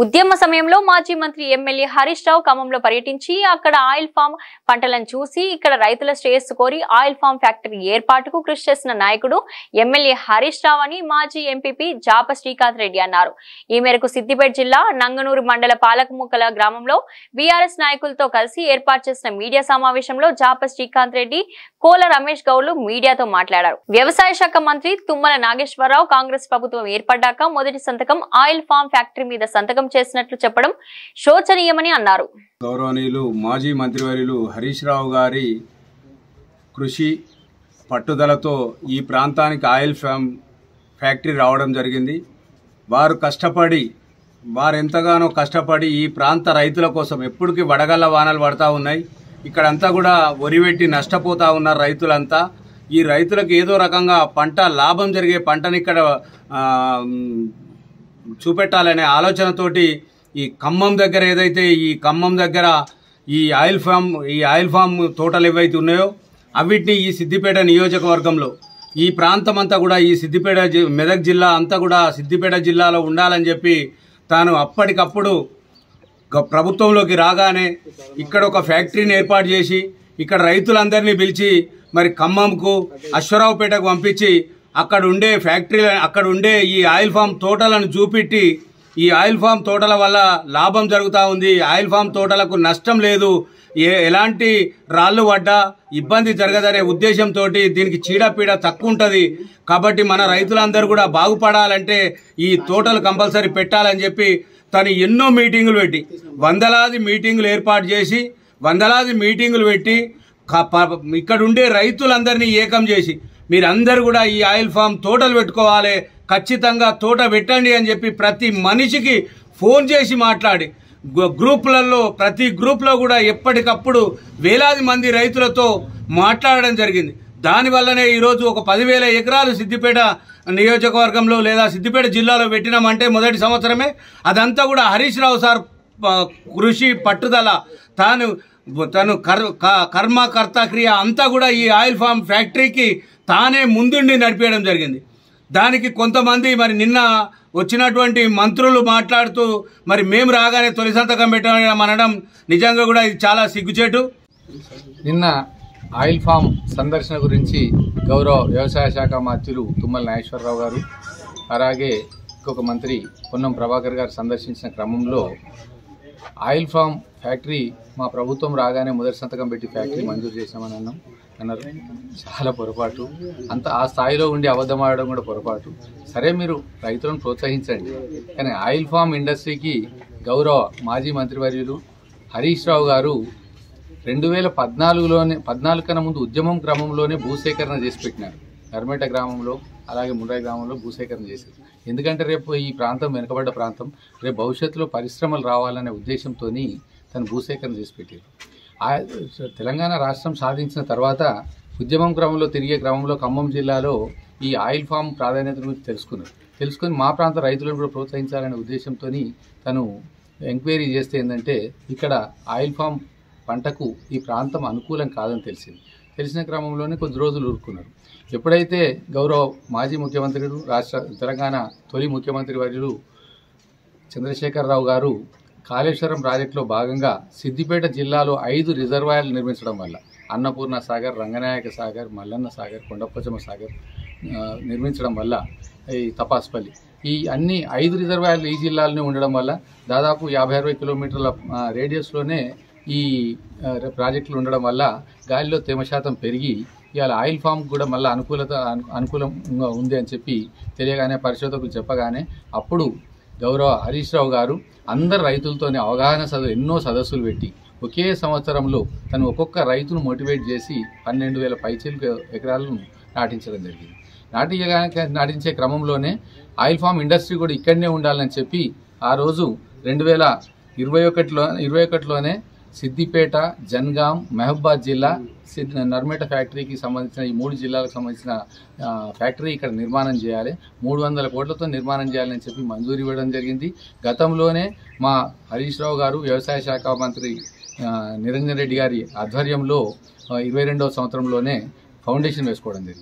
ఉద్యమ సమయంలో మాజీ మంత్రి ఎమ్మెల్యే హరీష్ రావు ఖమ్మంలో పర్యటించి అక్కడ ఆయిల్ ఫామ్ పంటలను చూసి ఇక్కడ రైతుల శ్రేయస్సు కోరి ఆయిల్ ఫామ్ ఫ్యాక్టరీ ఏర్పాటుకు కృషి చేసిన నాయకుడు ఎమ్మెల్యే హరీష్ రావు అని మాజీ ఎంపీపీ జాప శ్రీకాంత్ రెడ్డి అన్నారు. ఈ మేరకు సిద్దిపేట జిల్లా నంగనూరు మండల పాలకముక్కల గ్రామంలో బీఆర్ఎస్ నాయకులతో కలిసి ఏర్పాటు చేసిన మీడియా సమావేశంలో జాప శ్రీకాంత్ రెడ్డి, కోల రమేష్ గౌడ్లు మీడియాతో మాట్లాడారు. వ్యవసాయ శాఖ మంత్రి తుమ్మల నాగేశ్వరరావు కాంగ్రెస్ ప్రభుత్వం ఏర్పడ్డాక మొదటి సంతకం ఆయిల్ ఫామ్ ఫ్యాక్టరీ మీద సంతకం చేసినట్లు చెప్పడం శోచనీయమని అన్నారు. గౌరవనీయులు మాజీ మంత్రివర్యులు హరీష్ రావు గారి కృషి పట్టుదలతో ఈ ప్రాంతానికి ఆయిల్ ఫామ్ ఫ్యాక్టరీ రావడం జరిగింది. వారు ఎంతగానో కష్టపడి ఈ ప్రాంత రైతుల కోసం ఎప్పటికీ వడగళ్ల వానలు పడతా ఉన్నాయి. ఇక్కడంతా కూడా వరివెట్టి నష్టపోతా ఉన్నారు రైతులంతా. ఈ రైతులకు ఏదో రకంగా పంట లాభం జరిగే పంటని ఇక్కడ చూపెట్టాలనే ఆలోచనతోటి ఈ ఖమ్మం దగ్గర ఏదైతే ఈ ఆయిల్ ఫామ్ తోటలు ఏవైతే ఉన్నాయో అవిటిని ఈ సిద్దిపేట నియోజకవర్గంలో ఈ ప్రాంతం అంతా కూడా ఈ సిద్దిపేట మెదక్ జిల్లా అంతా కూడా సిద్దిపేట జిల్లాలో ఉండాలని చెప్పి తాను అప్పటికప్పుడు ప్రభుత్వంలోకి రాగానే ఇక్కడ ఒక ఫ్యాక్టరీని ఏర్పాటు చేసి ఇక్కడ రైతులందరినీ పిలిచి మరి ఖమ్మంకు అశ్వరావుపేటకు పంపించి అక్కడ ఉండే ఈ ఆయిల్ ఫామ్ తోటలను చూపెట్టి ఈ ఆయిల్ ఫామ్ తోటల వల్ల లాభం జరుగుతూ ఉంది, ఆయిల్ ఫామ్ తోటలకు నష్టం లేదు, ఎలాంటి రాళ్ళు పడ్డా ఇబ్బంది జరగదనే ఉద్దేశంతో దీనికి చీడపీడ తక్కువ ఉంటుంది కాబట్టి మన రైతులందరూ కూడా బాగుపడాలంటే ఈ తోటలు కంపల్సరీ పెట్టాలని చెప్పి తను ఎన్నో మీటింగులు పెట్టి వందలాది మీటింగులు ఏర్పాటు చేసి ఇక్కడ ఉండే రైతులందరినీ ఏకం చేసి మీరందరూ కూడా ఈ ఆయిల్ ఫామ్ తోటలు పెట్టుకోవాలి, ఖచ్చితంగా తోట పెట్టండి అని చెప్పి ప్రతి మనిషికి ఫోన్ చేసి మాట్లాడి ప్రతి గ్రూప్లో కూడా ఎప్పటికప్పుడు వేలాది మంది రైతులతో మాట్లాడడం జరిగింది. దానివల్లనే ఈరోజు ఒక 10,000 ఎకరాలు సిద్దిపేట నియోజకవర్గంలో లేదా సిద్దిపేట జిల్లాలో పెట్టినామంటే మొదటి సంవత్సరమే. అదంతా కూడా హరీష్ రావు సార్ కృషి పట్టుదల, తను కర్మకర్త క్రియ అంతా కూడా ఈ ఆయిల్ ఫామ్ ఫ్యాక్టరీకి తానే ముందుండి నడిపేయడం జరిగింది. దానికి కొంతమంది మరి నిన్న వచ్చినటువంటి మంత్రులు మాట్లాడుతూ మరి మేము రాగానే తొలి సంతకం పెట్టడం అనడం నిజంగా కూడా ఇది చాలా సిగ్గుచేటు. నిన్న ఆయిల్ ఫామ్ సందర్శన గురించి గౌరవ వ్యవసాయ శాఖ మంత్రులు తుమ్మల నాగేశ్వరరావు గారు అలాగే ఇంకొక మంత్రి పొన్నం ప్రభాకర్ గారు సందర్శించిన క్రమంలో ఆయిల్ ఫామ్ ఫ్యాక్టరీ మా ప్రభుత్వం రాగానే మొదటి సంతకం పెట్టి ఫ్యాక్టరీ మంజూరు చేశామని అన్నారు. చాలా పొరపాటు. ఆ స్థాయిలో ఉండి అబద్ధం ఆడడం కూడా పొరపాటు. సరే, మీరు రైతులను ప్రోత్సహించండి, కానీ ఆయిల్ ఫామ్ ఇండస్ట్రీకి గౌరవ మాజీ మంత్రివర్యులు హరీష్ రావు గారు 2014 కన్నా ముందు ఉద్యమం క్రమంలోనే భూసేకరణ చేసి పెట్టినారు. నర్మేట గ్రామంలో అలాగే ముర్రాయి గ్రామంలో భూసేకరణ చేశారు. ఎందుకంటే రేపు ఈ ప్రాంతం వెనుకబడ్డ ప్రాంతం, రేపు భవిష్యత్తులో పరిశ్రమలు రావాలనే ఉద్దేశంతో తను భూసేకరణ చేసి పెట్టారు. తెలంగాణ రాష్ట్రం సాధించిన తర్వాత ఉద్యమం క్రమంలో తిరిగే క్రమంలో ఖమ్మం జిల్లాలో ఈ ఆయిల్ ఫామ్ ప్రాధాన్యత గురించి తెలుసుకొని మా ప్రాంత రైతులను కూడా ప్రోత్సహించాలనే ఉద్దేశంతో తను ఎంక్వైరీ చేస్తే ఏంటంటే ఇక్కడ ఆయిల్ ఫామ్ పంటకు ఈ ప్రాంతం అనుకూలం కాదని తెలిసిన క్రమంలోనే కొద్ది రోజులు ఊరుకున్నారు. ఎప్పుడైతే గౌరవ మాజీ ముఖ్యమంత్రులు తెలంగాణ తొలి ముఖ్యమంత్రి వర్యులు చంద్రశేఖరరావు గారు కాళేశ్వరం ప్రాజెక్టులో భాగంగా సిద్దిపేట జిల్లాలో 5 రిజర్వాయర్లు నిర్మించడం వల్ల అన్నపూర్ణ సాగర్, రంగనాయక సాగర్, మల్లన్న సాగర్, కొండపోచమ్మ సాగర్ నిర్మించడం వల్ల ఈ తపాస్పల్లి ఈ అన్ని 5 రిజర్వాయర్లు ఈ జిల్లాలోనే ఉండడం వల్ల దాదాపు 50-60 కిలోమీటర్ల రేడియస్లోనే ఈ ప్రాజెక్టులు ఉండడం వల్ల గాలిలో తేమ శాతం పెరిగి ఇవాళ ఆయిల్ ఫామ్ కూడా మళ్ళీ అనుకూలంగా ఉంది అని చెప్పి తెలియగానే పరిశోధకులు చెప్పగానే అప్పుడు గౌరవ హరీష్ రావు గారు అందరు రైతులతోనే ఎన్నో సదస్సులు పెట్టి ఒకే సంవత్సరంలో తను ఒక్కొక్క రైతును మోటివేట్ చేసి 12,000 పైచిలకు ఎకరాలను నాటించడం జరిగింది. నాటించే క్రమంలోనే ఆయిల్ ఫామ్ ఇండస్ట్రీ కూడా ఇక్కడనే ఉండాలని చెప్పి ఆ రోజు 2021లోనే సిద్దిపేట, జన్గాం, మహబూబాద్ జిల్లా నర్మేట ఫ్యాక్టరీకి సంబంధించిన ఈ 3 జిల్లాలకు సంబంధించిన ఫ్యాక్టరీ ఇక్కడ నిర్మాణం చేయాలి, 300 కోట్లతో నిర్మాణం చేయాలని చెప్పి మంజూరు ఇవ్వడం జరిగింది. గతంలోనే మా హరీష్ రావు గారు వ్యవసాయ శాఖ మంత్రి నిరంజన్ రెడ్డి గారి ఆధ్వర్యంలో 22వ సంవత్సరంలోనే ఫౌండేషన్ వేసుకోవడం జరిగింది.